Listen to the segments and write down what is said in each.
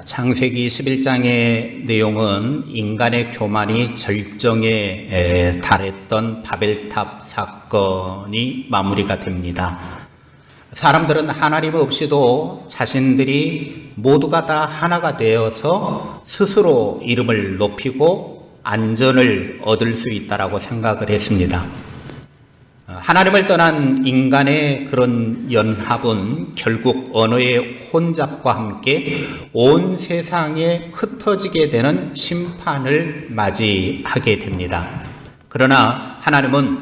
창세기 11장의 내용은 인간의 교만이 절정에 달했던 바벨탑 사건이 마무리가 됩니다. 사람들은 하나님 없이도 자신들이 모두가 다 하나가 되어서 스스로 이름을 높이고 안전을 얻을 수 있다라고 생각을 했습니다. 하나님을 떠난 인간의 그런 연합은 결국 언어의 혼잡과 함께 온 세상에 흩어지게 되는 심판을 맞이하게 됩니다. 그러나 하나님은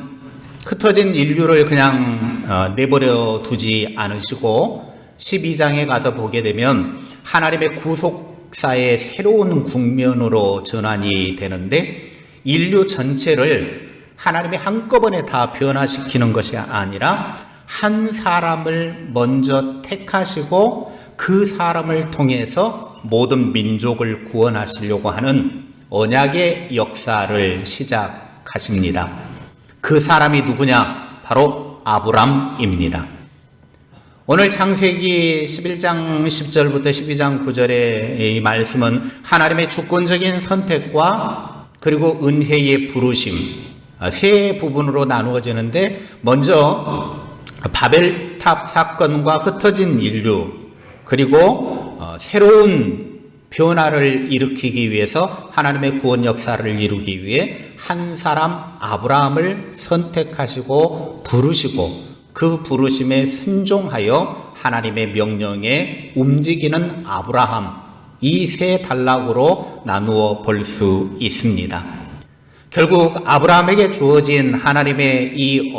흩어진 인류를 그냥 내버려 두지 않으시고 12장에 가서 보게 되면 하나님의 구속사의 새로운 국면으로 전환이 되는데 인류 전체를 하나님이 한꺼번에 다 변화시키는 것이 아니라 한 사람을 먼저 택하시고 그 사람을 통해서 모든 민족을 구원하시려고 하는 언약의 역사를 시작하십니다. 그 사람이 누구냐? 바로 아브람입니다. 오늘 창세기 11장 10절부터 12장 9절의 이 말씀은 하나님의 주권적인 선택과 그리고 은혜의 부르심 세 부분으로 나누어지는데 먼저 바벨탑 사건과 흩어진 인류 그리고 새로운 변화를 일으키기 위해서 하나님의 구원 역사를 이루기 위해 한 사람 아브라함을 선택하시고 부르시고 그 부르심에 순종하여 하나님의 명령에 움직이는 아브라함 이 세 단락으로 나누어 볼 수 있습니다. 결국 아브라함에게 주어진 하나님의 이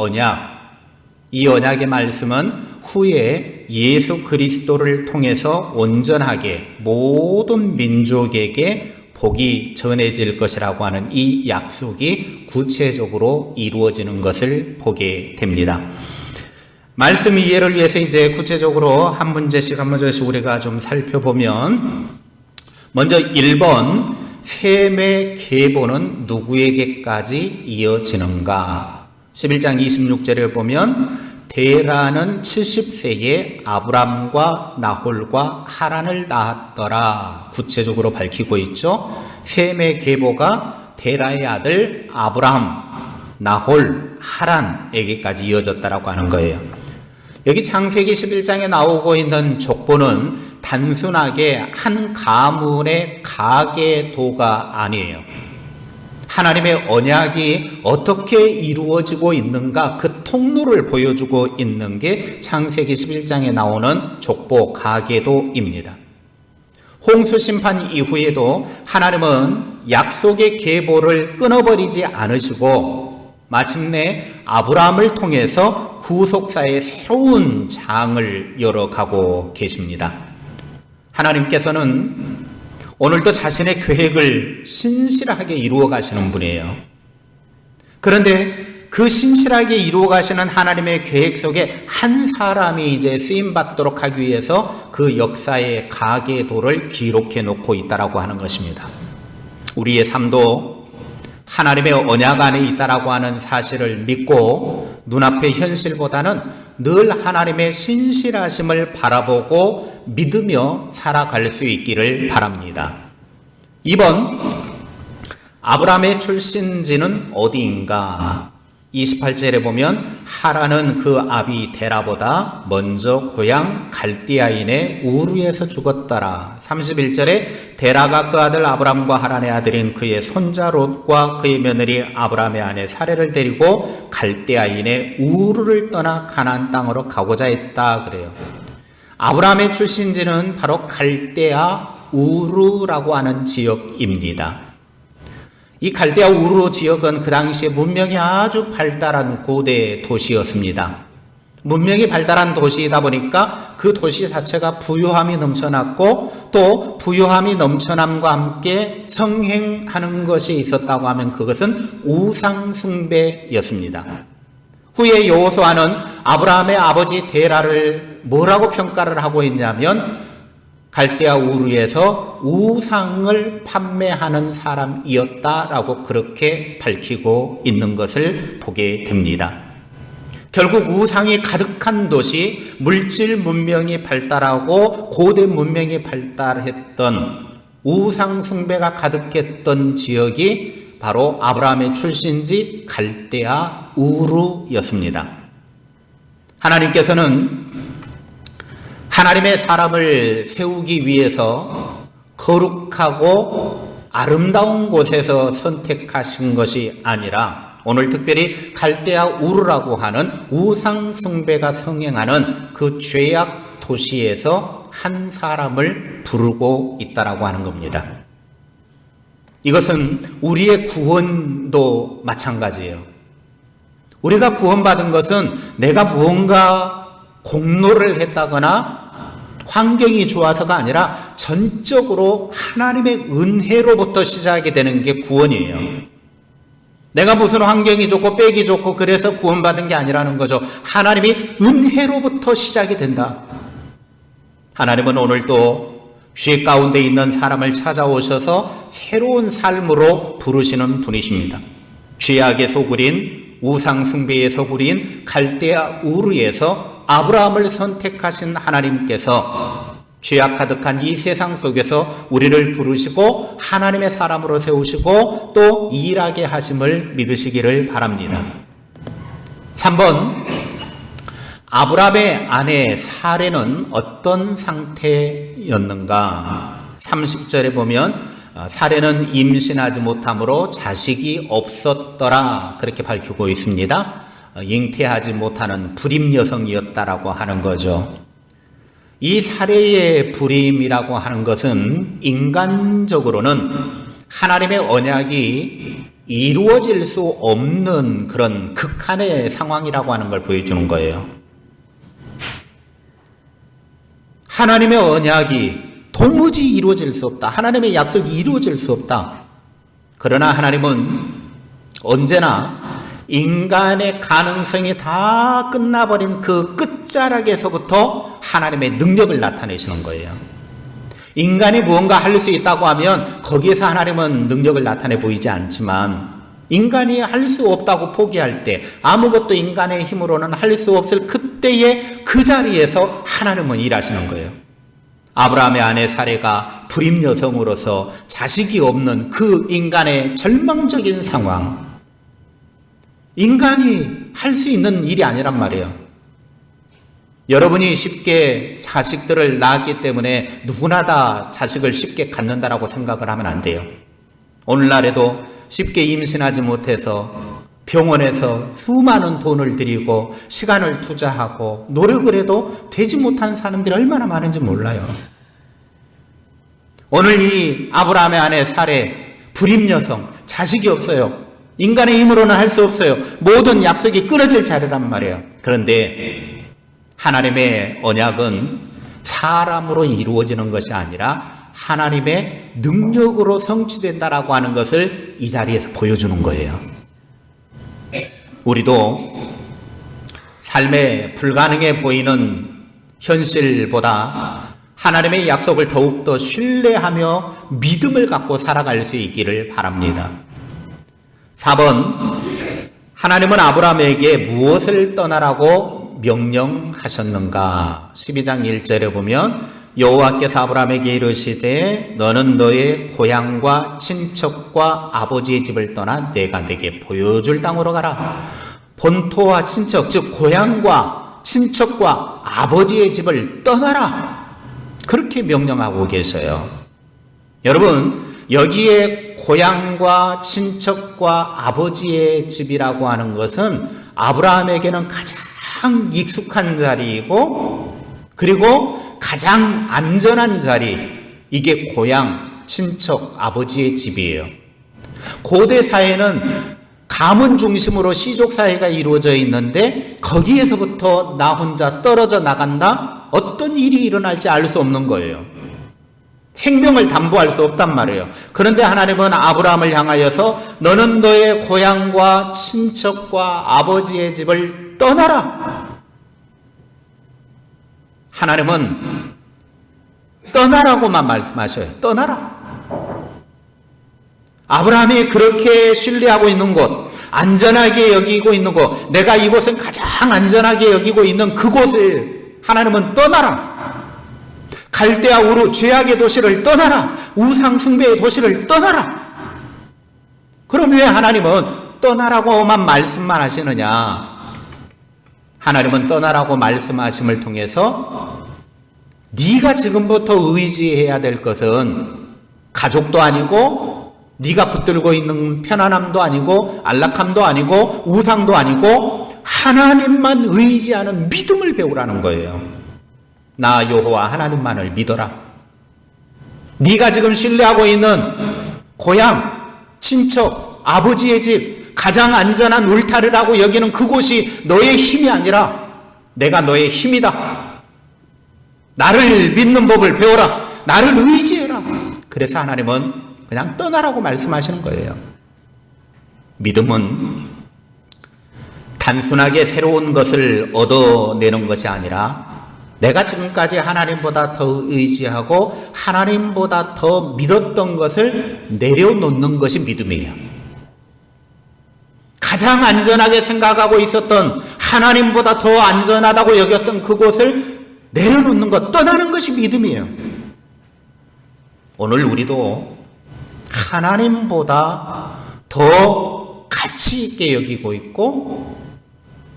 언약의 말씀은 후에 예수 그리스도를 통해서 온전하게 모든 민족에게 복이 전해질 것이라고 하는 이 약속이 구체적으로 이루어지는 것을 보게 됩니다. 말씀 이해를 위해서 이제 구체적으로 한 문제씩 우리가 좀 살펴보면 먼저 1번 셈의 계보는 누구에게까지 이어지는가? 11장 26절에 보면 데라는 70세에 아브람과 나홀과 하란을 낳았더라. 구체적으로 밝히고 있죠. 셈의 계보가 데라의 아들 아브람, 나홀, 하란에게까지 이어졌다라고 하는 거예요. 여기 창세기 11장에 나오고 있는 족보는 단순하게 한 가문의 가계도가 아니에요. 하나님의 언약이 어떻게 이루어지고 있는가 그 통로를 보여주고 있는 게 창세기 11장에 나오는 족보 가계도입니다. 홍수 심판 이후에도 하나님은 약속의 계보를 끊어버리지 않으시고 마침내 아브라함을 통해서 구속사의 새로운 장을 열어가고 계십니다. 하나님께서는 오늘도 자신의 계획을 신실하게 이루어 가시는 분이에요. 그런데 그 신실하게 이루어 가시는 하나님의 계획 속에 한 사람이 이제 쓰임받도록 하기 위해서 그 역사의 가계도를 기록해 놓고 있다라고 하는 것입니다. 우리의 삶도 하나님의 언약 안에 있다라고 하는 사실을 믿고 눈앞의 현실보다는 늘 하나님의 신실하심을 바라보고 믿으며 살아갈 수 있기를 바랍니다. 2번 아브라함의 출신지는 어디인가? 28절에 보면 하란은 그 아비 데라보다 먼저 고향 갈디아인의 우르에서 죽었더라. 31절에 데라가 그 아들 아브람과 하란의 아들인 그의 손자 롯과 그의 며느리 아브람의 아내 사레를 데리고 갈디아인의 우르를 떠나 가나안 땅으로 가고자 했다 그래요. 아브라함의 출신지는 바로 갈대아 우르라고 하는 지역입니다. 이 갈대아 우르 지역은 그 당시에 문명이 아주 발달한 고대 도시였습니다. 문명이 발달한 도시이다 보니까 그 도시 자체가 부유함이 넘쳐났고 또 부유함이 넘쳐남과 함께 성행하는 것이 있었다고 하면 그것은 우상 숭배였습니다. 후에 여호수아는 아브라함의 아버지 데라를 뭐라고 평가를 하고 있냐면 갈대아 우르에서 우상을 판매하는 사람이었다라고 그렇게 밝히고 있는 것을 보게 됩니다. 결국 우상이 가득한 도시, 물질 문명이 발달하고 고대 문명이 발달했던 우상 숭배가 가득했던 지역이 바로 아브라함의 출신지 갈대아 우르였습니다. 하나님께서는 하나님의 사람을 세우기 위해서 거룩하고 아름다운 곳에서 선택하신 것이 아니라 오늘 특별히 갈대아 우르라고 하는 우상 숭배가 성행하는 그 죄악 도시에서 한 사람을 부르고 있다라고 하는 겁니다. 이것은 우리의 구원도 마찬가지예요. 우리가 구원받은 것은 내가 무언가 공로를 했다거나 환경이 좋아서가 아니라 전적으로 하나님의 은혜로부터 시작이 되는 게 구원이에요. 내가 무슨 환경이 좋고 빽이 좋고 그래서 구원받은 게 아니라는 거죠. 하나님이 은혜로부터 시작이 된다. 하나님은 오늘도 죄 가운데 있는 사람을 찾아오셔서 새로운 삶으로 부르시는 분이십니다. 죄악의 소굴인 우상 숭배의 소굴인 갈대아 우르에서 아브라함을 선택하신 하나님께서 죄악 가득한 이 세상 속에서 우리를 부르시고 하나님의 사람으로 세우시고 또 일하게 하심을 믿으시기를 바랍니다. 3번, 아브라함의 아내 사레는 어떤 상태였는가? 30절에 보면 사레는 임신하지 못함으로 자식이 없었더라 그렇게 밝히고 있습니다. 잉태하지 못하는 불임 여성이었다라고 하는 거죠. 이 사레의 불임이라고 하는 것은 인간적으로는 하나님의 언약이 이루어질 수 없는 그런 극한의 상황이라고 하는 걸 보여주는 거예요. 하나님의 언약이 도무지 이루어질 수 없다. 하나님의 약속이 이루어질 수 없다. 그러나 하나님은 언제나 인간의 가능성이 다 끝나버린 그 끝자락에서부터 하나님의 능력을 나타내시는 거예요. 인간이 무언가 할 수 있다고 하면 거기에서 하나님은 능력을 나타내 보이지 않지만 인간이 할 수 없다고 포기할 때 아무것도 인간의 힘으로는 할 수 없을 그때의 그 자리에서 하나님은 일하시는 거예요. 아브라함의 아내 사레가 불임 여성으로서 자식이 없는 그 인간의 절망적인 상황, 인간이 할 수 있는 일이 아니란 말이에요. 여러분이 쉽게 자식들을 낳았기 때문에 누구나 다 자식을 쉽게 갖는다라고 생각을 하면 안 돼요. 오늘날에도 쉽게 임신하지 못해서 병원에서 수많은 돈을 들이고 시간을 투자하고 노력을 해도 되지 못한 사람들이 얼마나 많은지 몰라요. 오늘 이 아브라함의 아내 사레, 불임 여성, 자식이 없어요. 인간의 힘으로는 할 수 없어요. 모든 약속이 끊어질 자리란 말이에요. 그런데 하나님의 언약은 사람으로 이루어지는 것이 아니라 하나님의 능력으로 성취된다라고 하는 것을 이 자리에서 보여주는 거예요. 우리도 삶에 불가능해 보이는 현실보다 하나님의 약속을 더욱더 신뢰하며 믿음을 갖고 살아갈 수 있기를 바랍니다. 4번, 하나님은 아브라함에게 무엇을 떠나라고 명령하셨는가? 12장 1절에 보면 여호와께서 아브라함에게 이르시되 너는 너의 고향과 친척과 아버지의 집을 떠나 내가 네게 보여줄 땅으로 가라. 본토와 친척, 즉 고향과 친척과 아버지의 집을 떠나라. 그렇게 명령하고 계셔요. 여러분, 여기에 고향과 친척과 아버지의 집이라고 하는 것은 아브라함에게는 가장 익숙한 자리이고 그리고 가장 안전한 자리, 이게 고향, 친척, 아버지의 집이에요. 고대 사회는 가문 중심으로 시족 사회가 이루어져 있는데 거기에서부터 나 혼자 떨어져 나간다? 어떤 일이 일어날지 알 수 없는 거예요. 생명을 담보할 수 없단 말이에요. 그런데 하나님은 아브라함을 향하여서 너는 너의 고향과 친척과 아버지의 집을 떠나라. 하나님은 떠나라고만 말씀하셔요. 떠나라. 아브라함이 그렇게 신뢰하고 있는 곳, 안전하게 여기고 있는 곳, 내가 이곳은 가장 안전하게 여기고 있는 그곳을 하나님은 떠나라. 갈대아 우르 죄악의 도시를 떠나라. 우상 숭배의 도시를 떠나라. 그럼 왜 하나님은 떠나라고만 말씀만 하시느냐? 하나님은 떠나라고 말씀하심을 통해서 네가 지금부터 의지해야 될 것은 가족도 아니고 네가 붙들고 있는 편안함도 아니고 안락함도 아니고 우상도 아니고 하나님만 의지하는 믿음을 배우라는 거예요. 나 여호와 하나님만을 믿어라. 네가 지금 신뢰하고 있는 고향, 친척, 아버지의 집, 가장 안전한 울타리라고 여기는 그곳이 너의 힘이 아니라 내가 너의 힘이다. 나를 믿는 법을 배워라. 나를 의지해라. 그래서 하나님은 그냥 떠나라고 말씀하시는 거예요. 믿음은 단순하게 새로운 것을 얻어내는 것이 아니라 내가 지금까지 하나님보다 더 의지하고 하나님보다 더 믿었던 것을 내려놓는 것이 믿음이에요. 가장 안전하게 생각하고 있었던 하나님보다 더 안전하다고 여겼던 그곳을 내려놓는 것, 떠나는 것이 믿음이에요. 오늘 우리도 하나님보다 더 가치 있게 여기고 있고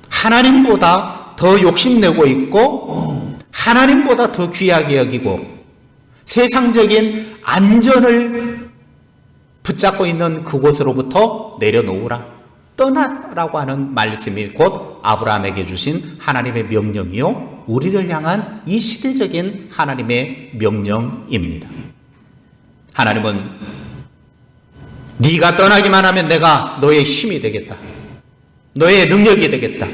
하나님보다 더 욕심내고 있고 하나님보다 더 귀하게 여기고 세상적인 안전을 붙잡고 있는 그곳으로부터 내려놓으라. 떠나라고 하는 말씀이 곧 아브라함에게 주신 하나님의 명령이요 우리를 향한 이 시대적인 하나님의 명령입니다. 하나님은 네가 떠나기만 하면 내가 너의 힘이 되겠다. 너의 능력이 되겠다.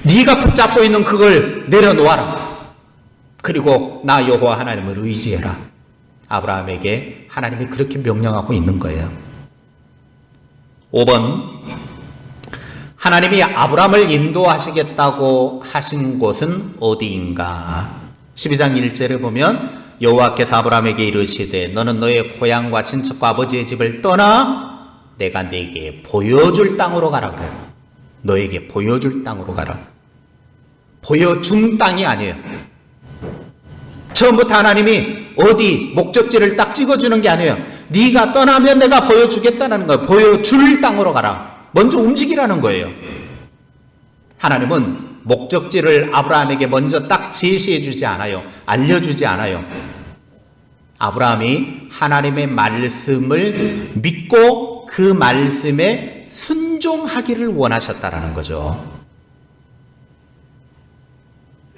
네가 붙잡고 있는 그걸 내려놓아라. 그리고 나 여호와 하나님을 의지해라. 아브라함에게 하나님이 그렇게 명령하고 있는 거예요. 5번 하나님이 아브라함을 인도하시겠다고 하신 곳은 어디인가? 12장 1절에 보면 여호와께서 아브라함에게 이르시되 너는 너의 고향과 친척과 아버지의 집을 떠나 내가 네게 보여줄 땅으로 가라 그래요. 너에게 보여줄 땅으로 가라. 보여준 땅이 아니에요. 처음부터 하나님이 어디 목적지를 딱 찍어주는 게 아니에요. 네가 떠나면 내가 보여주겠다는 거예요. 보여줄 땅으로 가라. 먼저 움직이라는 거예요. 하나님은 목적지를 아브라함에게 먼저 딱 제시해 주지 않아요. 알려주지 않아요. 아브라함이 하나님의 말씀을 믿고 그 말씀에 순종하기를 원하셨다라는 거죠.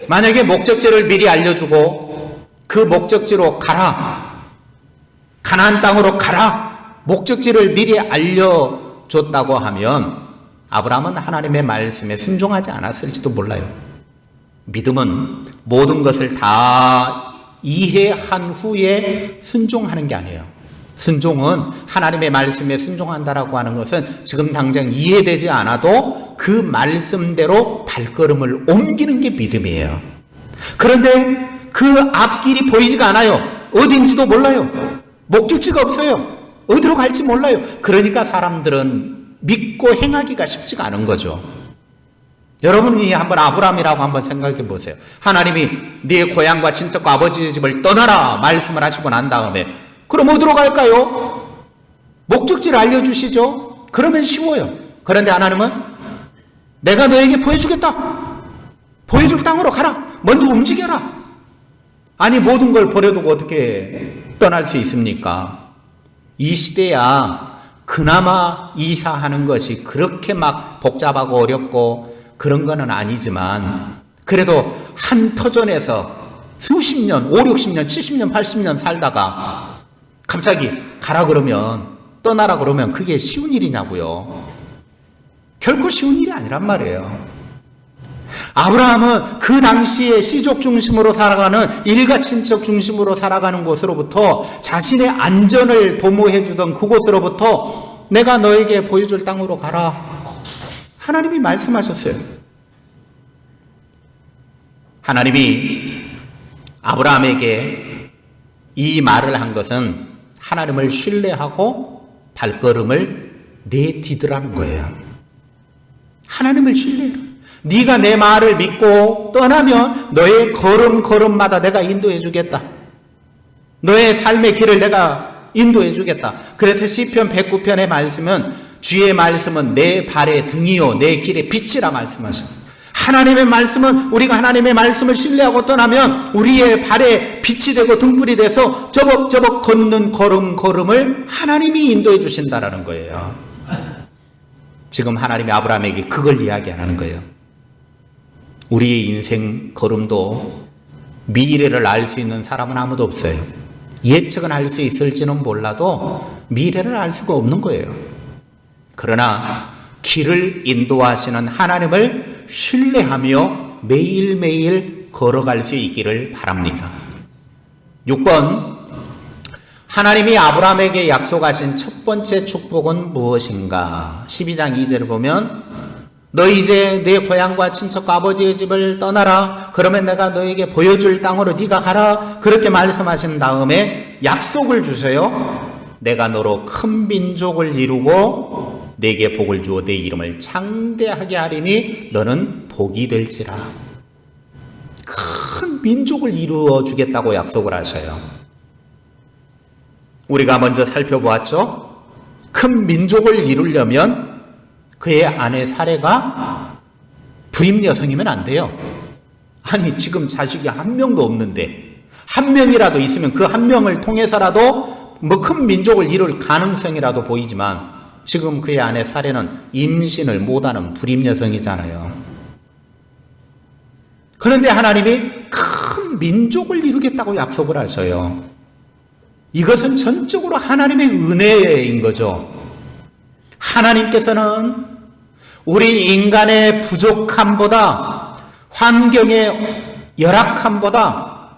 만약에 목적지를 미리 알려주고 그 목적지로 가라. 가나안 땅으로 가라. 목적지를 미리 알려줬다고 하면 아브라함은 하나님의 말씀에 순종하지 않았을지도 몰라요. 믿음은 모든 것을 다 이해한 후에 순종하는 게 아니에요. 순종은 하나님의 말씀에 순종한다라고 하는 것은 지금 당장 이해되지 않아도 그 말씀대로 발걸음을 옮기는 게 믿음이에요. 그런데 그 앞길이 보이지가 않아요. 어딘지도 몰라요. 목적지가 없어요. 어디로 갈지 몰라요. 그러니까 사람들은 믿고 행하기가 쉽지가 않은 거죠. 여러분이 한번 아브라함이라고 한번 생각해 보세요. 하나님이 네 고향과 친척과 아버지의 집을 떠나라 말씀을 하시고 난 다음에 그럼 어디로 갈까요? 목적지를 알려주시죠. 그러면 쉬워요. 그런데 하나님은 내가 너에게 보여주겠다. 보여줄 땅으로 가라. 먼저 움직여라. 아니 모든 걸 버려두고 어떻게 떠날 수 있습니까? 이 시대야 그나마 이사하는 것이 그렇게 막 복잡하고 어렵고 그런 거는 아니지만 그래도 한 터전에서 수십 년, 5, 60년, 70년, 80년 살다가 갑자기 가라 그러면 떠나라 그러면 그게 쉬운 일이냐고요. 결코 쉬운 일이 아니란 말이에요. 아브라함은 그 당시에 시족 중심으로 살아가는 일가 친척 중심으로 살아가는 곳으로부터 자신의 안전을 도모해 주던 그곳으로부터 내가 너에게 보여줄 땅으로 가라. 하나님이 말씀하셨어요. 하나님이 아브라함에게 이 말을 한 것은 하나님을 신뢰하고 발걸음을 내디드라는 거예요. 하나님을 신뢰해라. 네가 내 말을 믿고 떠나면 너의 걸음걸음마다 내가 인도해 주겠다. 너의 삶의 길을 내가 인도해 주겠다. 그래서 시편 109편의 말씀은 주의 말씀은 내 발의 등이요 내 길의 빛이라 말씀하셨어요. 하나님의 말씀은 우리가 하나님의 말씀을 신뢰하고 떠나면 우리의 발에 빛이 되고 등불이 돼서 저벅저벅 걷는 걸음걸음을 하나님이 인도해 주신다라는 거예요. 지금 하나님이 아브라함에게 그걸 이야기하는 거예요. 우리의 인생 걸음도 미래를 알 수 있는 사람은 아무도 없어요. 예측은 할 수 있을지는 몰라도 미래를 알 수가 없는 거예요. 그러나 길을 인도하시는 하나님을 신뢰하며 매일매일 걸어갈 수 있기를 바랍니다. 6번, 하나님이 아브라함에게 약속하신 첫 번째 축복은 무엇인가? 12장 2절을 보면 너 이제 내 고향과 친척과 아버지의 집을 떠나라. 그러면 내가 너에게 보여줄 땅으로 네가 가라. 그렇게 말씀하신 다음에 약속을 주세요. 내가 너로 큰 민족을 이루고 내게 복을 주어 내 이름을 창대하게 하리니 너는 복이 될지라. 큰 민족을 이루어 주겠다고 약속을 하셔요. 우리가 먼저 살펴보았죠. 큰 민족을 이루려면 그의 아내 사례가 불임 여성이면 안 돼요. 아니 지금 자식이 한 명도 없는데 한 명이라도 있으면 그 한 명을 통해서라도 뭐 큰 민족을 이룰 가능성이라도 보이지만 지금 그의 아내 사례는 임신을 못하는 불임 여성이잖아요. 그런데 하나님이 큰 민족을 이루겠다고 약속을 하셔요. 이것은 전적으로 하나님의 은혜인 거죠. 하나님께서는 우리 인간의 부족함보다 환경의 열악함보다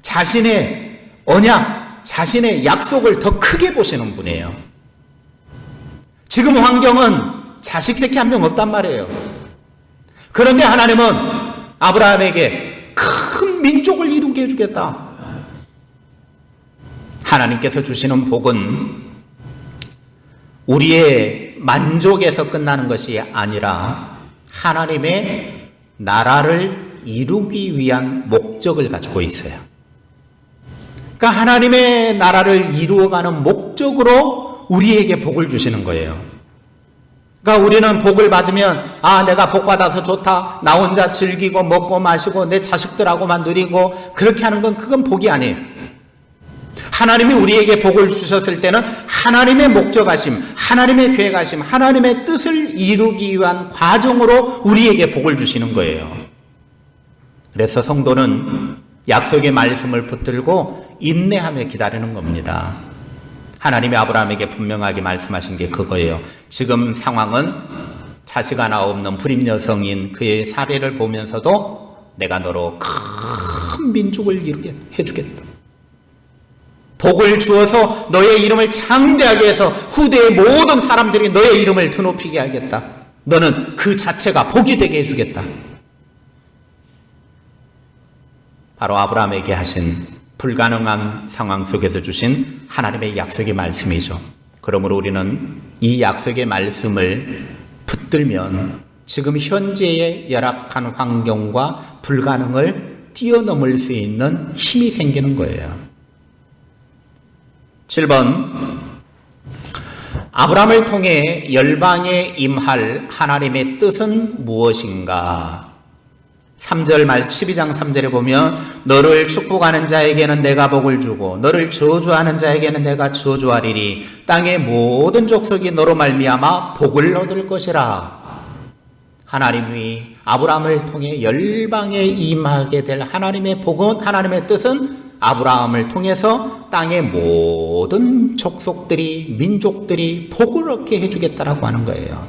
자신의 언약, 자신의 약속을 더 크게 보시는 분이에요. 지금 환경은 자식 새끼 한 명 없단 말이에요. 그런데 하나님은 아브라함에게 큰 민족을 이루게 해주겠다. 하나님께서 주시는 복은 우리의 만족에서 끝나는 것이 아니라 하나님의 나라를 이루기 위한 목적을 가지고 있어요. 그러니까 하나님의 나라를 이루어가는 목적으로 우리에게 복을 주시는 거예요. 그러니까 우리는 복을 받으면 내가 복 받아서 좋다. 나 혼자 즐기고 먹고 마시고 내 자식들하고만 누리고 그렇게 하는 건 그건 복이 아니에요. 하나님이 우리에게 복을 주셨을 때는 하나님의 목적하심, 하나님의 계획하심, 하나님의 뜻을 이루기 위한 과정으로 우리에게 복을 주시는 거예요. 그래서 성도는 약속의 말씀을 붙들고 인내하며 기다리는 겁니다. 하나님이 아브라함에게 분명하게 말씀하신 게 그거예요. 지금 상황은 자식 하나 없는 불임 여성인 그의 사례를 보면서도 내가 너로 큰 민족을 이루게 해주겠다. 복을 주어서 너의 이름을 창대하게 해서 후대의 모든 사람들이 너의 이름을 드높이게 하겠다. 너는 그 자체가 복이 되게 해주겠다. 바로 아브라함에게 하신 불가능한 상황 속에서 주신 하나님의 약속의 말씀이죠. 그러므로 우리는 이 약속의 말씀을 붙들면 지금 현재의 열악한 환경과 불가능을 뛰어넘을 수 있는 힘이 생기는 거예요. 7번, 아브라함을 통해 열방에 임할 하나님의 뜻은 무엇인가? 3절 12장 3절에 보면 너를 축복하는 자에게는 내가 복을 주고 너를 저주하는 자에게는 내가 저주하리니 땅의 모든 족속이 너로 말미암아 복을 얻을 것이라. 하나님이 아브라함을 통해 열방에 임하게 될 하나님의 복은, 하나님의 뜻은 아브라함을 통해서 땅의 모든 족속들이, 민족들이 복을 얻게 해주겠다라고 하는 거예요.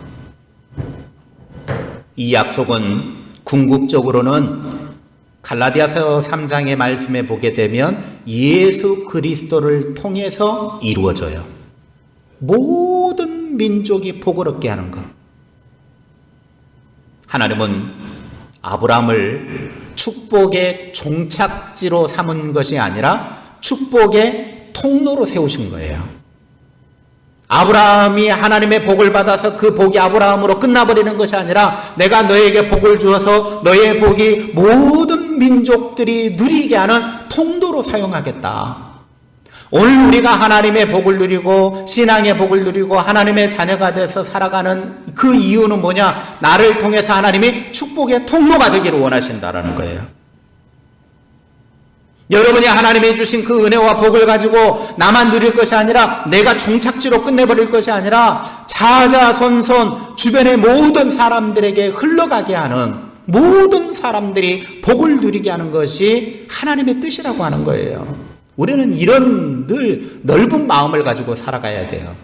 이 약속은 궁극적으로는 갈라디아서 3장의 말씀에 보게 되면 예수 그리스도를 통해서 이루어져요. 모든 민족이 복을 얻게 하는 것. 하나님은 아브라함을 축복의 종착지로 삼은 것이 아니라 축복의 통로로 세우신 거예요. 아브라함이 하나님의 복을 받아서 그 복이 아브라함으로 끝나버리는 것이 아니라 내가 너에게 복을 주어서 너의 복이 모든 민족들이 누리게 하는 통로로 사용하겠다. 오늘 우리가 하나님의 복을 누리고 신앙의 복을 누리고 하나님의 자녀가 돼서 살아가는 그 이유는 뭐냐? 나를 통해서 하나님이 축복의 통로가 되기를 원하신다라는 거예요. 여러분이 하나님이 주신 그 은혜와 복을 가지고 나만 누릴 것이 아니라 내가 종착지로 끝내버릴 것이 아니라 자자손손 주변의 모든 사람들에게 흘러가게 하는, 모든 사람들이 복을 누리게 하는 것이 하나님의 뜻이라고 하는 거예요. 우리는 이런 늘 넓은 마음을 가지고 살아가야 돼요.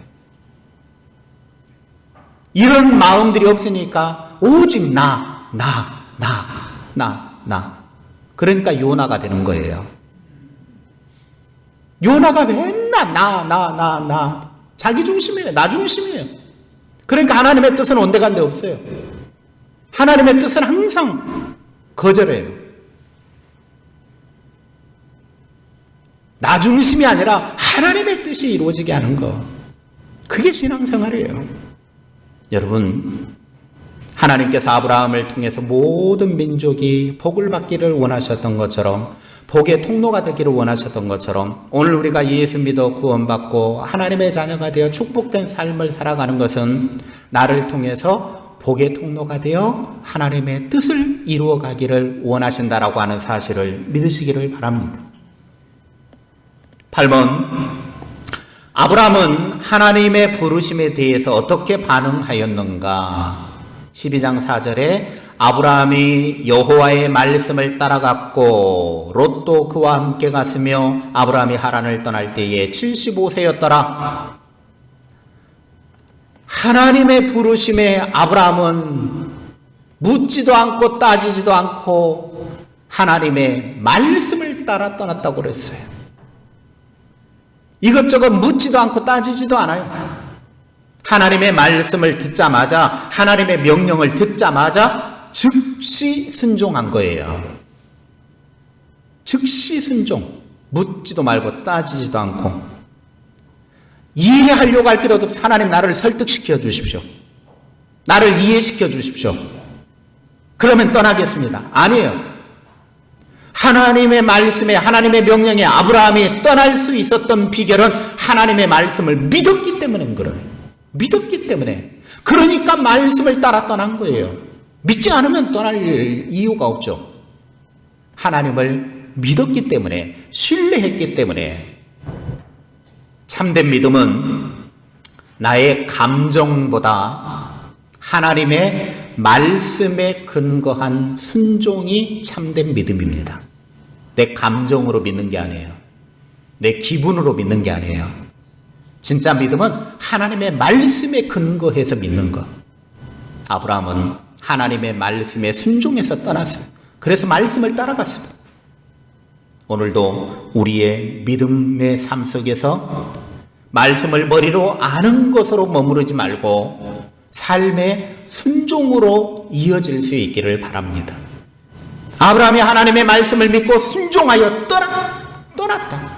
이런 마음들이 없으니까 오직 나. 그러니까 요나가 되는 거예요. 요나가 맨날 나. 자기 중심이에요. 나 중심이에요. 그러니까 하나님의 뜻은 온데간데 없어요. 하나님의 뜻은 항상 거절해요. 나 중심이 아니라 하나님의 뜻이 이루어지게 하는 거. 그게 신앙생활이에요. 여러분, 하나님께서 아브라함을 통해서 모든 민족이 복을 받기를 원하셨던 것처럼, 복의 통로가 되기를 원하셨던 것처럼, 오늘 우리가 예수 믿어 구원받고 하나님의 자녀가 되어 축복된 삶을 살아가는 것은 나를 통해서 복의 통로가 되어 하나님의 뜻을 이루어가기를 원하신다라고 하는 사실을 믿으시기를 바랍니다. 8번, 아브라함은 하나님의 부르심에 대해서 어떻게 반응하였는가? 12장 4절에 아브라함이 여호와의 말씀을 따라갔고 롯도 그와 함께 갔으며 아브라함이 하란을 떠날 때에 75세였더라. 하나님의 부르심에 아브라함은 묻지도 않고 따지지도 않고 하나님의 말씀을 따라 떠났다고 그랬어요. 이것저것 묻지도 않고 따지지도 않아요. 하나님의 말씀을 듣자마자, 하나님의 명령을 듣자마자 즉시 순종한 거예요. 즉시 순종. 묻지도 말고 따지지도 않고. 이해하려고 할 필요도 없어. 하나님 나를 설득시켜 주십시오. 나를 이해시켜 주십시오. 그러면 떠나겠습니다. 아니에요. 하나님의 말씀에, 하나님의 명령에 아브라함이 떠날 수 있었던 비결은 하나님의 말씀을 믿었기 때문인 거예요. 믿었기 때문에. 그러니까 말씀을 따라 떠난 거예요. 믿지 않으면 떠날 이유가 없죠. 하나님을 믿었기 때문에, 신뢰했기 때문에. 참된 믿음은 나의 감정보다 하나님의 말씀에 근거한 순종이 참된 믿음입니다. 내 감정으로 믿는 게 아니에요. 내 기분으로 믿는 게 아니에요. 진짜 믿음은 하나님의 말씀에 근거해서 믿는 것. 아브라함은 하나님의 말씀에 순종해서 떠났어요. 그래서 말씀을 따라갔습니다. 오늘도 우리의 믿음의 삶 속에서 말씀을 머리로 아는 것으로 머무르지 말고 삶의 순종으로 이어질 수 있기를 바랍니다. 아브라함이 하나님의 말씀을 믿고 순종하여 떠났다.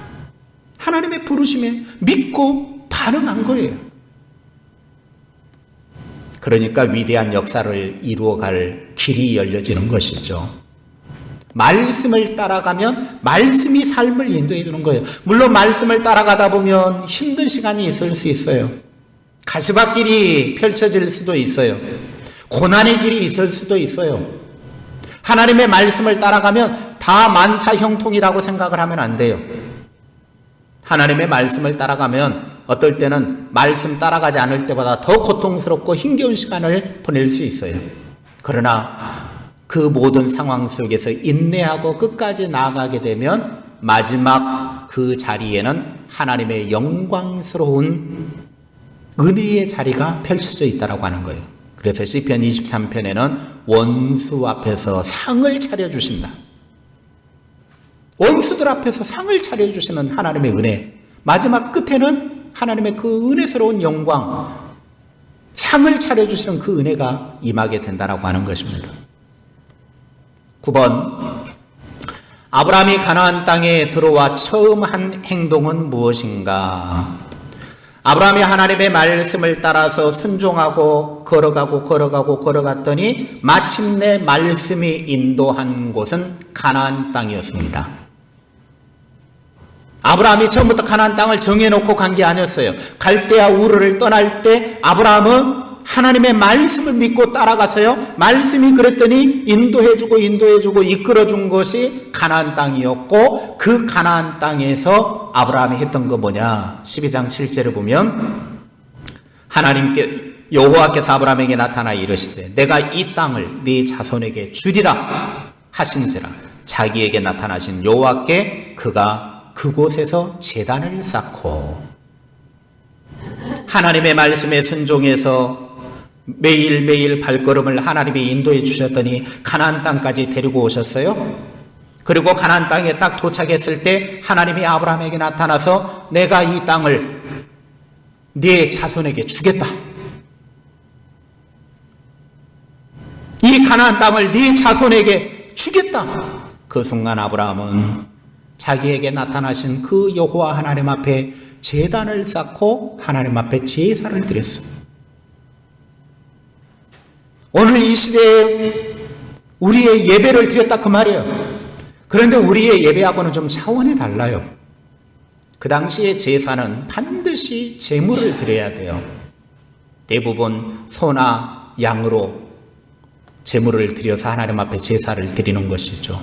하나님의 부르심에 믿고 반응한 거예요. 그러니까 위대한 역사를 이루어갈 길이 열려지는 것이죠. 말씀을 따라가면 말씀이 삶을 인도해 주는 거예요. 물론 말씀을 따라가다 보면 힘든 시간이 있을 수 있어요. 가시밭길이 펼쳐질 수도 있어요. 고난의 길이 있을 수도 있어요. 하나님의 말씀을 따라가면 다 만사형통이라고 생각을 하면 안 돼요. 하나님의 말씀을 따라가면 어떨 때는 말씀 따라가지 않을 때보다 더 고통스럽고 힘겨운 시간을 보낼 수 있어요. 그러나 그 모든 상황 속에서 인내하고 끝까지 나아가게 되면 마지막 그 자리에는 하나님의 영광스러운 은혜의 자리가 펼쳐져 있다고 하는 거예요. 그래서 시편 23편에는 원수 앞에서 상을 차려주신다. 원수들 앞에서 상을 차려주시는 하나님의 은혜, 마지막 끝에는 하나님의 그 은혜스러운 영광, 상을 차려주시는 그 은혜가 임하게 된다라고 하는 것입니다. 9번, 아브라함이 가나안 땅에 들어와 처음 한 행동은 무엇인가? 아브라함이 하나님의 말씀을 따라서 순종하고 걸어갔더니 마침내 말씀이 인도한 곳은 가나안 땅이었습니다. 아브라함이 처음부터 가나안 땅을 정해놓고 간 게 아니었어요. 갈대아 우르를 떠날 때 아브라함은 하나님의 말씀을 믿고 따라갔어요. 말씀이 그랬더니 인도해주고 이끌어준 것이 가나안 땅이었고, 그 가나안 땅에서 아브라함이 했던 거 뭐냐? 12장 7절을 보면 여호와께서 아브라함에게 나타나 이르시되 내가 이 땅을 네 자손에게 주리라 하신지라. 자기에게 나타나신 여호와께 그가 그곳에서 제단을 쌓고, 하나님의 말씀에 순종해서 매일매일 발걸음을 하나님이 인도해 주셨더니 가나안 땅까지 데리고 오셨어요. 그리고 가나안 땅에 딱 도착했을 때 하나님이 아브라함에게 나타나서 내가 이 땅을 네 자손에게 주겠다. 이 가나안 땅을 네 자손에게 주겠다. 그 순간 아브라함은 자기에게 나타나신 그 여호와 하나님 앞에 제단을 쌓고 하나님 앞에 제사를 드렸습니다. 오늘 이 시대에 우리의 예배를 드렸다 그 말이에요. 그런데 우리의 예배하고는 좀 차원이 달라요. 그 당시에 제사는 반드시 제물을 드려야 돼요. 대부분 소나 양으로 제물을 드려서 하나님 앞에 제사를 드리는 것이죠.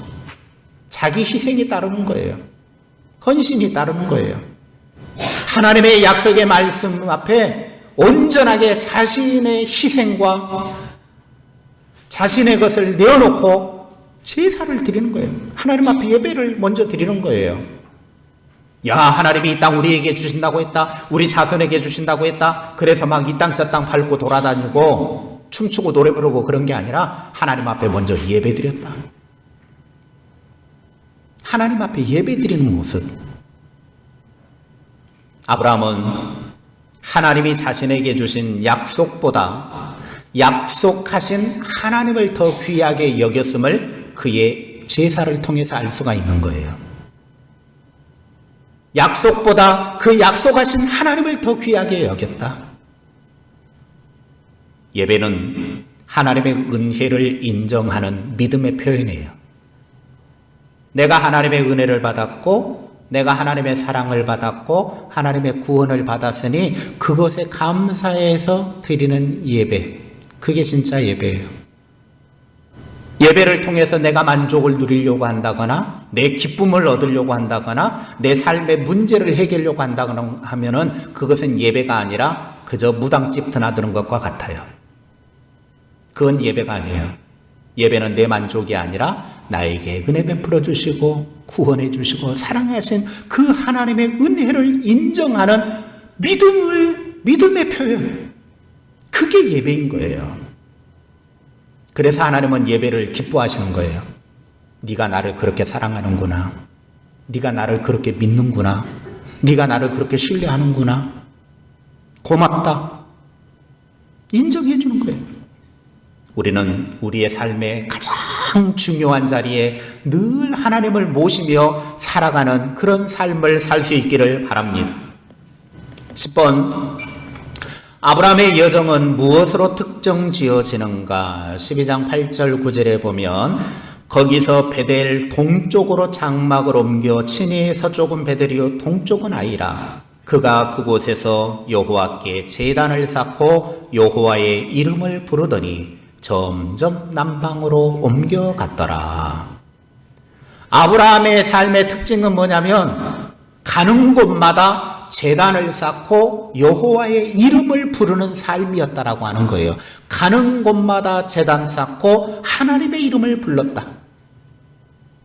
자기 희생이 따르는 거예요. 헌신이 따르는 거예요. 하나님의 약속의 말씀 앞에 온전하게 자신의 희생과 자신의 것을 내어놓고 제사를 드리는 거예요. 하나님 앞에 예배를 먼저 드리는 거예요. 야, 하나님이 이 땅 우리에게 주신다고 했다. 우리 자손에게 주신다고 했다. 그래서 막 이 땅 저 땅 밟고 돌아다니고 춤추고 노래 부르고 그런 게 아니라 하나님 앞에 먼저 예배 드렸다. 하나님 앞에 예배 드리는 모습. 아브라함은 하나님이 자신에게 주신 약속보다 약속하신 하나님을 더 귀하게 여겼음을 그의 제사를 통해서 알 수가 있는 거예요. 약속보다 그 약속하신 하나님을 더 귀하게 여겼다. 예배는 하나님의 은혜를 인정하는 믿음의 표현이에요. 내가 하나님의 은혜를 받았고, 내가 하나님의 사랑을 받았고, 하나님의 구원을 받았으니 그것에 감사해서 드리는 예배. 그게 진짜 예배예요. 예배를 통해서 내가 만족을 누리려고 한다거나, 내 기쁨을 얻으려고 한다거나, 내 삶의 문제를 해결하려고 한다거나 하면은 그것은 예배가 아니라 그저 무당집 드나드는 것과 같아요. 그건 예배가 아니에요. 예배는 내 만족이 아니라 나에게 은혜 베풀어 주시고 구원해 주시고 사랑하신 그 하나님의 은혜를 인정하는 믿음의 표현. 그게 예배인 거예요. 그래서 하나님은 예배를 기뻐하시는 거예요. 네가 나를 그렇게 사랑하는구나. 네가 나를 그렇게 믿는구나. 네가 나를 그렇게 신뢰하는구나. 고맙다. 인정해 주는 거예요. 우리는 우리의 삶의 가장 중요한 자리에 늘 하나님을 모시며 살아가는 그런 삶을 살 수 있기를 바랍니다. 10번, 아브라함의 여정은 무엇으로 특정 지어지는가? 12장 8절 9절에 보면 거기서 베델 동쪽으로 장막을 옮겨 친히 서쪽은 베델이요 동쪽은 아이라. 그가 그곳에서 여호와께 제단을 쌓고 여호와의 이름을 부르더니 점점 남방으로 옮겨갔더라. 아브라함의 삶의 특징은 뭐냐면 가는 곳마다 제단을 쌓고 여호와의 이름을 부르는 삶이었다라고 하는 거예요. 가는 곳마다 제단 쌓고 하나님의 이름을 불렀다.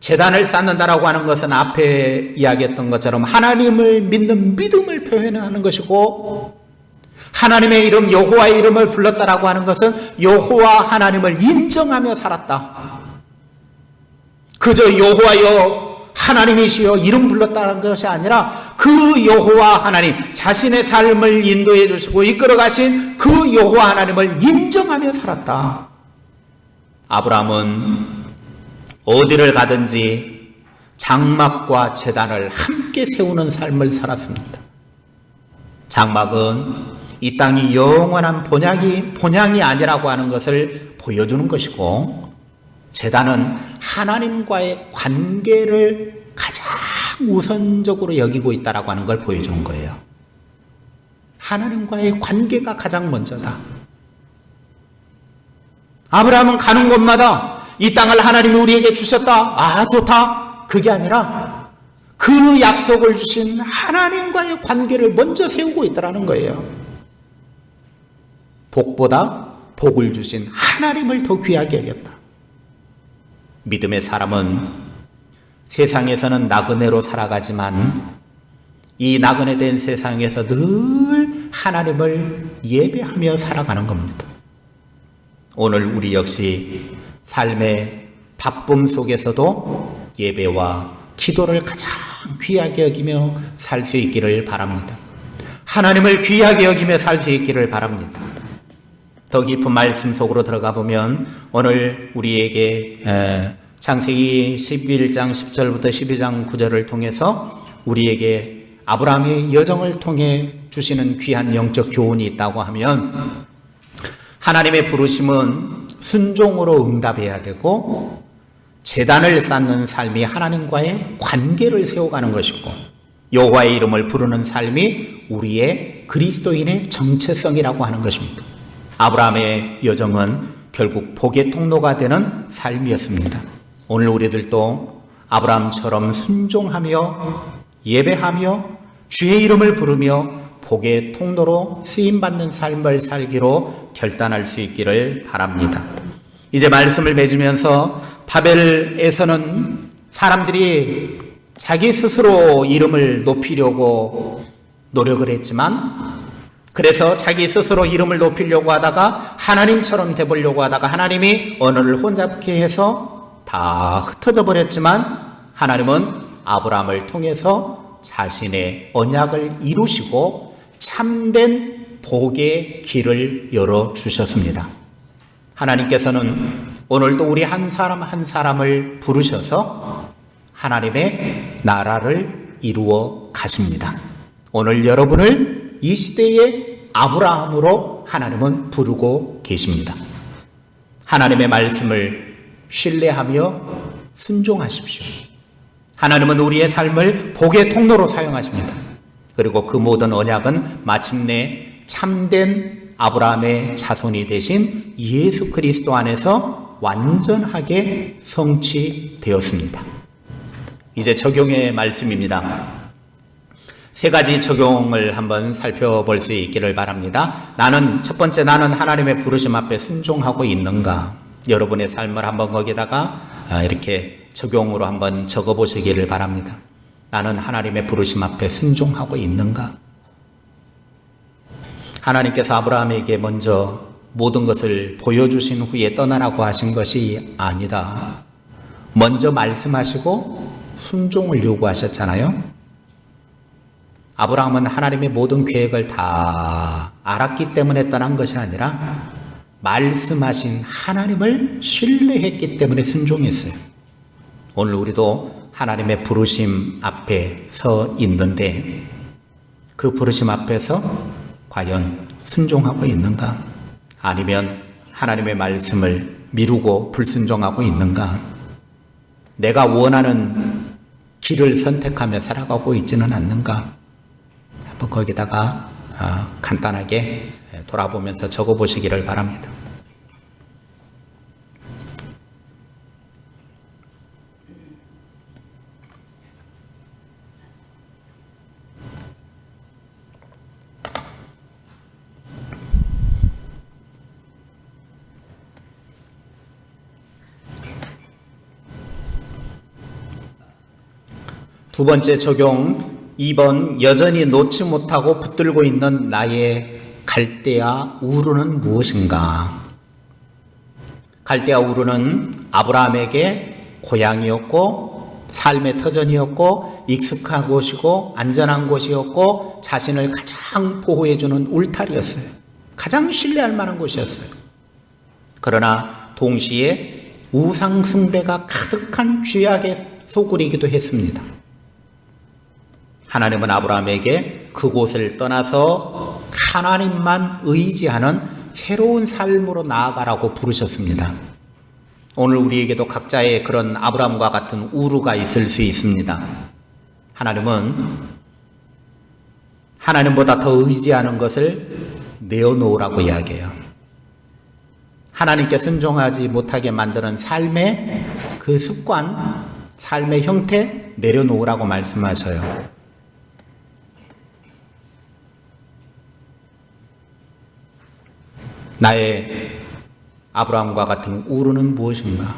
제단을 쌓는다라고 하는 것은 앞에 이야기했던 것처럼 하나님을 믿는 믿음을 표현하는 것이고, 하나님의 이름 여호와의 이름을 불렀다라고 하는 것은 여호와 하나님을 인정하며 살았다. 그저 여호와여 하나님이시여 이름 불렀다는 것이 아니라 그 여호와 하나님 자신의 삶을 인도해 주시고 이끌어 가신 그 여호와 하나님을 인정하며 살았다. 아브라함은 어디를 가든지 장막과 제단을 함께 세우는 삶을 살았습니다. 장막은 이 땅이 영원한 본향이 아니라고 하는 것을 보여주는 것이고, 제단은 하나님과의 관계를 가장 우선적으로 여기고 있다라고 하는 걸 보여주는 거예요. 하나님과의 관계가 가장 먼저다. 아브라함은 가는 곳마다 이 땅을 하나님이 우리에게 주셨다. 아, 좋다. 그게 아니라 그 약속을 주신 하나님과의 관계를 먼저 세우고 있다는 거예요. 복보다 복을 주신 하나님을 더 귀하게 여겼다. 믿음의 사람은 세상에서는 나그네로 살아가지만 이 나그네된 세상에서 늘 하나님을 예배하며 살아가는 겁니다. 오늘 우리 역시 삶의 바쁨 속에서도 예배와 기도를 가장 귀하게 여기며 살 수 있기를 바랍니다. 하나님을 귀하게 여기며 살 수 있기를 바랍니다. 더 깊은 말씀 속으로 들어가 보면 오늘 우리에게 창세기 11장 10절부터 12장 9절을 통해서 우리에게 아브라함의 여정을 통해 주시는 귀한 영적 교훈이 있다고 하면, 하나님의 부르심은 순종으로 응답해야 되고, 제단을 쌓는 삶이 하나님과의 관계를 세워가는 것이고, 여호와의 이름을 부르는 삶이 우리의 그리스도인의 정체성이라고 하는 것입니다. 아브라함의 여정은 결국 복의 통로가 되는 삶이었습니다. 오늘 우리들도 아브라함처럼 순종하며 예배하며 주의 이름을 부르며 복의 통로로 쓰임받는 삶을 살기로 결단할 수 있기를 바랍니다. 이제 말씀을 맺으면서 바벨에서는 사람들이 자기 스스로 이름을 높이려고 노력을 했지만, 그래서 자기 스스로 이름을 높이려고 하다가 하나님처럼 되보려고 하다가 하나님이 언어를 혼잡케 해서 다 흩어져 버렸지만, 하나님은 아브라함을 통해서 자신의 언약을 이루시고 참된 복의 길을 열어주셨습니다. 하나님께서는 오늘도 우리 한 사람 한 사람을 부르셔서 하나님의 나라를 이루어 가십니다. 오늘 여러분을 이 시대의 아브라함으로 하나님은 부르고 계십니다. 하나님의 말씀을 신뢰하며 순종하십시오. 하나님은 우리의 삶을 복의 통로로 사용하십니다. 그리고 그 모든 언약은 마침내 참된 아브라함의 자손이 되신 예수 그리스도 안에서 완전하게 성취되었습니다. 이제 적용의 말씀입니다. 세 가지 적용을 한번 살펴볼 수 있기를 바랍니다. 첫 번째, 나는 하나님의 부르심 앞에 순종하고 있는가? 여러분의 삶을 한번 거기다가 이렇게 적용으로 한번 적어보시기를 바랍니다. 나는 하나님의 부르심 앞에 순종하고 있는가? 하나님께서 아브라함에게 먼저 모든 것을 보여주신 후에 떠나라고 하신 것이 아니다. 먼저 말씀하시고 순종을 요구하셨잖아요. 아브라함은 하나님의 모든 계획을 다 알았기 때문에 떠난 것이 아니라 말씀하신 하나님을 신뢰했기 때문에 순종했어요. 오늘 우리도 하나님의 부르심 앞에 서 있는데, 그 부르심 앞에서 과연 순종하고 있는가? 아니면 하나님의 말씀을 미루고 불순종하고 있는가? 내가 원하는 길을 선택하며 살아가고 있지는 않는가? 한번 거기다가 간단하게 돌아보면서 적어보시기를 바랍니다. 두 번째 적용, 2번, 여전히 놓지 못하고 붙들고 있는 나의 갈대아 우르는 무엇인가? 갈대아 우르는 아브라함에게 고향이었고 삶의 터전이었고 익숙한 곳이고 안전한 곳이었고 자신을 가장 보호해주는 울타리였어요. 가장 신뢰할 만한 곳이었어요. 그러나 동시에 우상 숭배가 가득한 죄악의 소굴이기도 했습니다. 하나님은 아브라함에게 그곳을 떠나서 하나님만 의지하는 새로운 삶으로 나아가라고 부르셨습니다. 오늘 우리에게도 각자의 그런 아브라함과 같은 우루가 있을 수 있습니다. 하나님은 하나님보다 더 의지하는 것을 내어놓으라고 이야기해요. 하나님께 순종하지 못하게 만드는 삶의 그 습관, 삶의 형태 내려놓으라고 말씀하셔요. 나의 아브라함과 같은 우루는 무엇인가?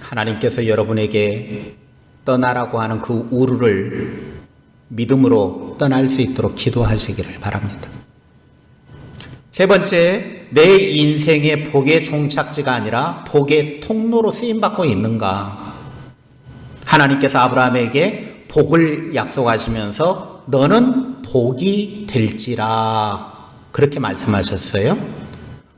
하나님께서 여러분에게 떠나라고 하는 그 우루를 믿음으로 떠날 수 있도록 기도하시기를 바랍니다. 세 번째, 내 인생의 복의 종착지가 아니라 복의 통로로 쓰임받고 있는가? 하나님께서 아브라함에게 복을 약속하시면서 너는 복이 될지라 그렇게 말씀하셨어요.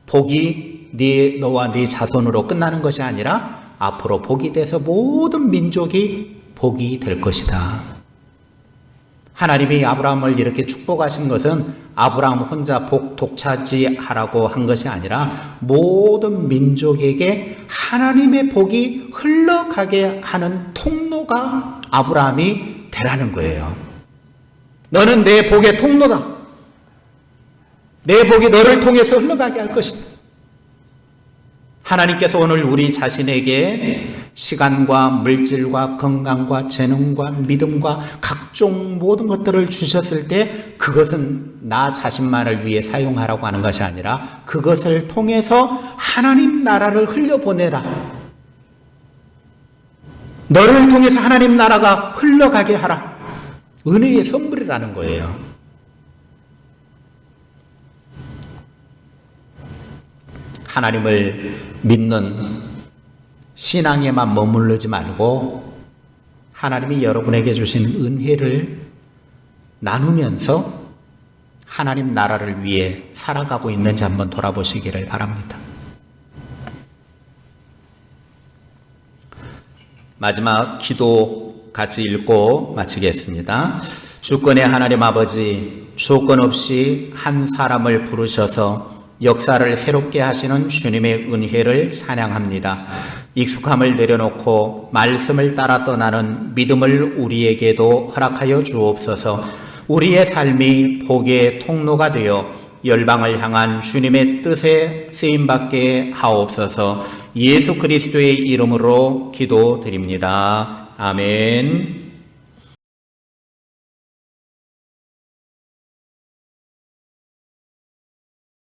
복이 너와 네 자손으로 끝나는 것이 아니라 앞으로 복이 돼서 모든 민족이 복이 될 것이다. 하나님이 아브라함을 이렇게 축복하신 것은 아브라함 혼자 복 독차지하라고 한 것이 아니라 모든 민족에게 하나님의 복이 흘러가게 하는 통로가 아브라함이 되라는 거예요. 너는 내 복의 통로다. 내 복이 너를 통해서 흘러가게 할 것이다. 하나님께서 오늘 우리 자신에게 시간과 물질과 건강과 재능과 믿음과 각종 모든 것들을 주셨을 때 그것은 나 자신만을 위해 사용하라고 하는 것이 아니라 그것을 통해서 하나님 나라를 흘려보내라. 너를 통해서 하나님 나라가 흘러가게 하라. 은혜의 선물이라는 거예요. 하나님을 믿는 신앙에만 머무르지 말고 하나님이 여러분에게 주신 은혜를 나누면서 하나님 나라를 위해 살아가고 있는지 한번 돌아보시기를 바랍니다. 마지막 기도 같이 읽고 마치겠습니다. 주권의 하나님 아버지, 조건 없이 한 사람을 부르셔서 역사를 새롭게 하시는 주님의 은혜를 찬양합니다. 익숙함을 내려놓고 말씀을 따라 떠나는 믿음을 우리에게도 허락하여 주옵소서. 우리의 삶이 복의 통로가 되어 열방을 향한 주님의 뜻에 쓰임받게 하옵소서. 예수 그리스도의 이름으로 기도드립니다. 아멘.